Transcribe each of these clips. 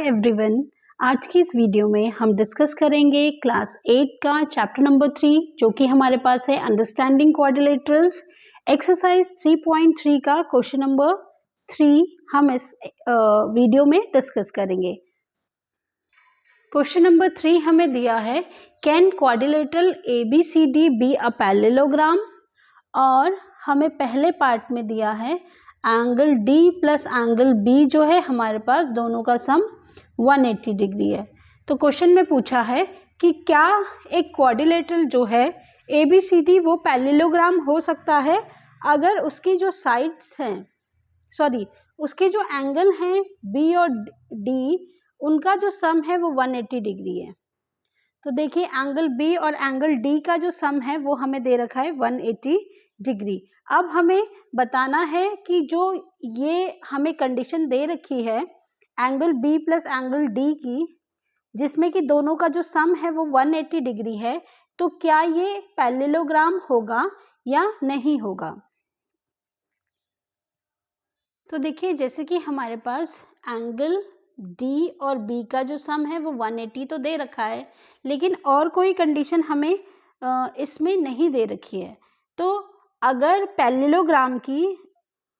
Everyone, आज की इस वीडियो में हम डिस्कस करेंगे क्लास 8 का चैप्टर नंबर 3 जो कि हमारे पास है अंडरस्टैंडिंग क्वाड्रिलेटरल्स। एक्सरसाइज 3.3 का क्वेश्चन नंबर 3 हम इस वीडियो में डिस्कस करेंगे। क्वेश्चन नंबर 3 हमें दिया है, can quadrilateral ABCD B a parallelogram, और हमें पहले पार्ट में दिया है angle D plus angle B जो है हमारे पास दोनों का सम 180 डिग्री है। तो क्वेश्चन में पूछा है कि क्या एक क्वाड्रिलेटरल जो है ABCD वो पैरेललोग्राम हो सकता है अगर उसकी जो साइड्स हैं उसके जो एंगल हैं B और D उनका जो सम है वो 180 डिग्री है। तो देखिए एंगल B और एंगल D का जो सम है वो हमें दे रखा है 180 डिग्री। अब हमें बताना है कि जो ये हमें कंडीशन दे रखी है angle B plus angle D की, जिसमें कि दोनों का जो सम है वो 180 डिग्री है, तो क्या ये पैरेललोग्राम होगा या नहीं होगा। तो देखिए जैसे कि हमारे पास एंगल D और B का जो सम है वो 180 तो दे रखा है, लेकिन और कोई कंडीशन हमें इसमें नहीं दे रखी है। तो अगर पैरेललोग्राम की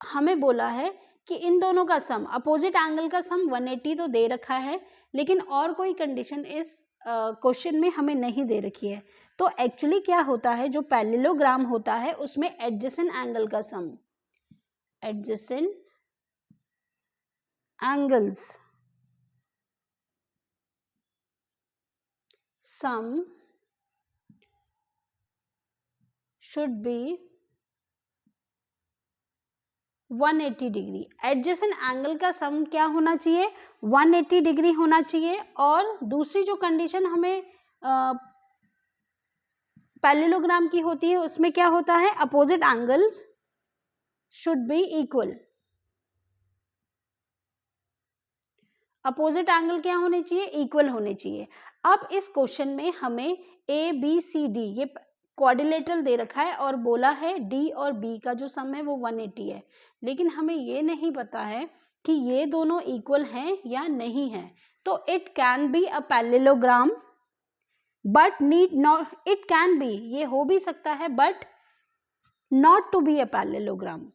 हमें बोला है कि इन दोनों का सम, अपोजिट एंगल का सम 180 तो दे रखा है, लेकिन और कोई कंडीशन इस क्वेश्चन में हमें नहीं दे रखी है। तो एक्चुअली क्या होता है, जो पैरेललोग्राम होता है उसमें एडजेसेंट एंगल का sum, adjacent angles sum should be 180 degree. Adjacent angle का सम क्या होना चाहिए, 180 डिग्री होना चाहिए। और दूसरी जो कंडीशन हमें पैरेललोग्राम की होती है उसमें क्या होता है, opposite angles should be equal. Opposite angle क्या होने चाहिए, इक्वल होने चाहिए। अब इस क्वेश्चन में हमें ABCD ये क्वाड्रिलेटरल दे रखा है और बोला है D और B का जो सम है वो 180 है, लेकिन हमें ये नहीं पता है कि ये दोनों इक्वल हैं या नहीं है। तो it can be a parallelogram but need not, it can be ये हो भी सकता है but not to be a parallelogram.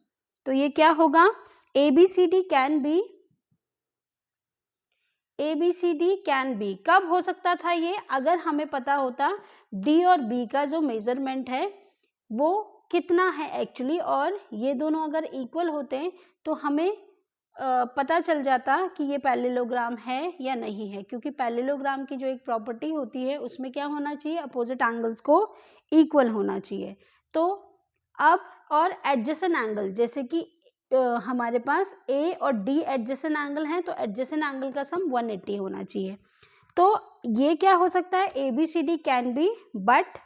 तो ये क्या होगा, ABCD can be, ABCD can be कब हो सकता था ये, अगर हमें पता होता D और B का जो मेजरमेंट है वो कितना है एक्चुअली, और ये दोनों अगर इक्वल होते तो हमें पता चल जाता कि ये पैरेललोग्राम है या नहीं है। क्योंकि पैरेललोग्राम की जो एक प्रॉपर्टी होती है उसमें क्या होना चाहिए, अपोजिट एंगल्स को इक्वल होना चाहिए। तो अब और एडजेसेंट एंगल, जैसे कि हमारे पास A और D एडजेसेंट एंगल हैं, तो एडजेसेंट एंगल का सम 180 होना चाहिए। तो ये क्या हो सकता है, ABCD can be but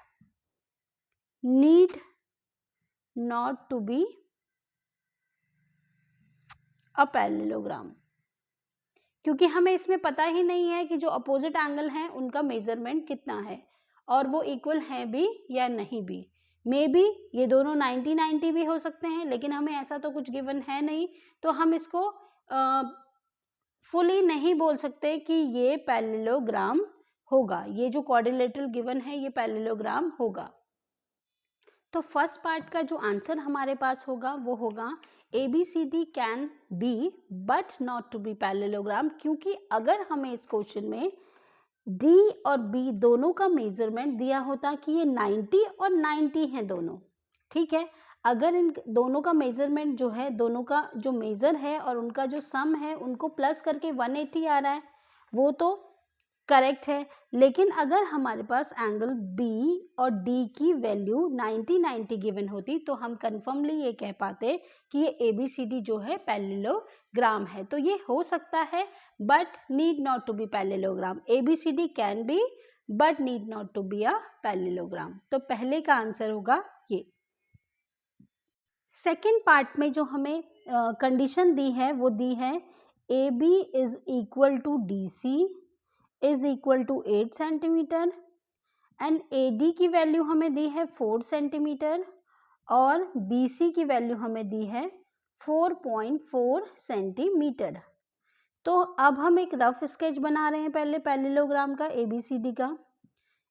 need not to be a parallelogram, क्योंकि हमें इसमें पता ही नहीं है कि जो अपोजिट एंगल हैं उनका मेजरमेंट कितना है और वो इक्वल है भी या नहीं भी। मे बी ये दोनों 90-90 भी हो सकते हैं, लेकिन हमें ऐसा तो कुछ गिवन है नहीं, तो हम इसको फुली नहीं बोल सकते कि ये पैरेललोग्राम होगा, ये जो क्वाड्रिलेटरल गिवन है ये पैरेललोग्राम होगा। तो फर्स्ट पार्ट का जो आंसर हमारे पास होगा वो होगा ABCD can be but not to be parallelogram, क्योंकि अगर हमें इस क्वेश्चन में D और B दोनों का मेजरमेंट दिया होता कि ये 90 और 90 हैं दोनों, ठीक है, अगर इन दोनों का मेजरमेंट जो है, दोनों का जो मेजर है और उनका जो सम है उनको प्लस करके 180 आ रहा है, वो तो करेक्ट है। लेकिन अगर हमारे पास एंगल B और D की वैल्यू 90-90 गिवन होती तो हम कन्फर्मली ये कह पाते कि ये ABCD जो है पैरेललोग्राम है। तो ये हो सकता है but need not to be parallelogram. ABCD can be but need not to be a parallelogram. तो पहले का आंसर होगा ये। सेकेंड पार्ट में जो हमें कंडीशन दी है वो दी है AB is equal to DC is equal to 8 centimetre and AD की वैल्यू हमें दी है 4 सेंटीमीटर और BC की वैल्यू हमें दी है 4.4 सेंटीमीटर। तो अब हम एक रफ स्केच बना रहे हैं पहले पैरेललोग्राम का, ABCD का।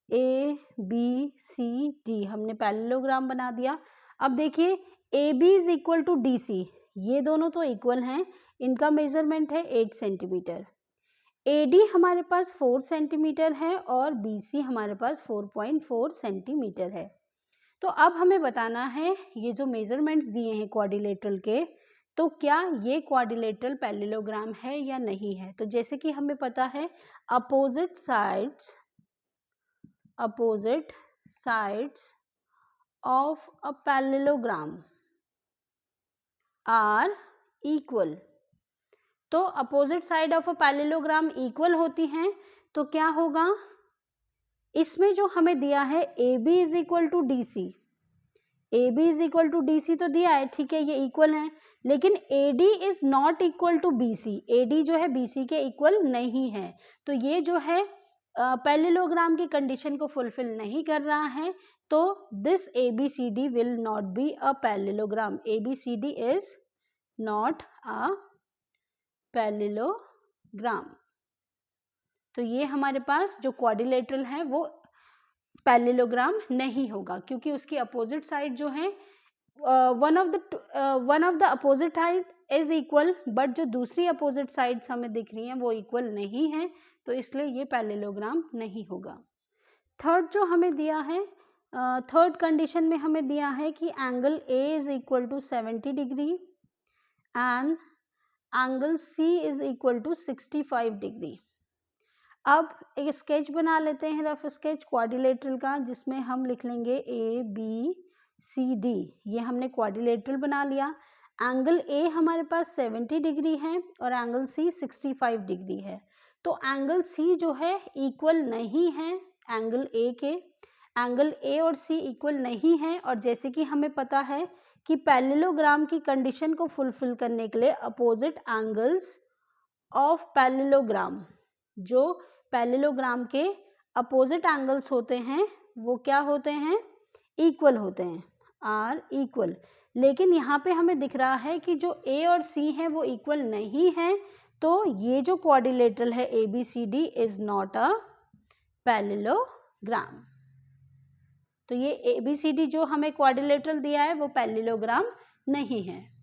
ABCD हमने पैरेललोग्राम बना दिया। अब देखिए AB is equal to DC, ये दोनों तो इक्वल हैं, इनका मेजरमेंट है 8 सेंटीमीटर। AD हमारे पास 4 सेंटीमीटर है और BC हमारे पास 4.4 सेंटीमीटर है। तो अब हमें बताना है ये जो मेजरमेंट्स दिए हैं क्वाड्रिलेटरल के, तो क्या ये क्वाड्रिलेटरल पैरेललोग्राम है या नहीं है। तो जैसे कि हमें पता है opposite sides of a parallelogram are equal. तो opposite side of a parallelogram equal होती हैं, तो क्या होगा, इसमें जो हमें दिया है AB is equal to DC, AB is equal to DC तो दिया है, ठीक है, ये इक्वल है, लेकिन AD is not equal to BC, AD जो है BC के इक्वल नहीं है, तो ये जो है पैरेललोग्राम की कंडीशन को फुलफिल नहीं कर रहा है, तो this ABCD will not be a parallelogram. ABCD is not a parallelogram. तो ये हमारे पास जो क्वाड्रिलेटरल है वो पैरेललोग्राम नहीं होगा, क्योंकि उसकी अपोजिट साइड जो है one of the opposite side is equal, but जो दूसरी अपोजिट साइड्स हमें दिख रही हैं वो इक्वल नहीं है, तो इसलिए ये पैरेललोग्राम नहीं होगा। थर्ड जो हमें दिया है, थर्ड कंडीशन में हमें दिया है कि angle A is equal to 70 degree and angle C is equal to 65 degree. अब एक स्केच बना लेते हैं, रफ स्केच क्वाड्रिलेटरल का, जिसमें हम लिख लेंगे ABCD। ये हमने क्वाड्रिलेटरल बना लिया। एंगल A हमारे पास 70 डिग्री है और एंगल C 65 डिग्री है, तो एंगल C जो है इक्वल नहीं है एंगल A के, एंगल A और C इक्वल नहीं है, और जैसे कि हमें पता है कि पैरेललोग्राम की कंडीशन को फुलफिल करने के लिए अपोजिट एंगल्स ऑफ पैरेललोग्राम, जो पैरेललोग्राम के अपोजिट एंगल्स होते हैं वो क्या होते हैं, इक्वल होते हैं, आर इक्वल। लेकिन यहाँ पे हमें दिख रहा है कि जो A और C है वो इक्वल नहीं है, तो ये जो क्वाड्रिलेटरल है ABCD is not a parallelogram. तो ये ABCD जो हमें क्वाड्रिलेटरल दिया है वो पैरेललोग्राम नहीं है।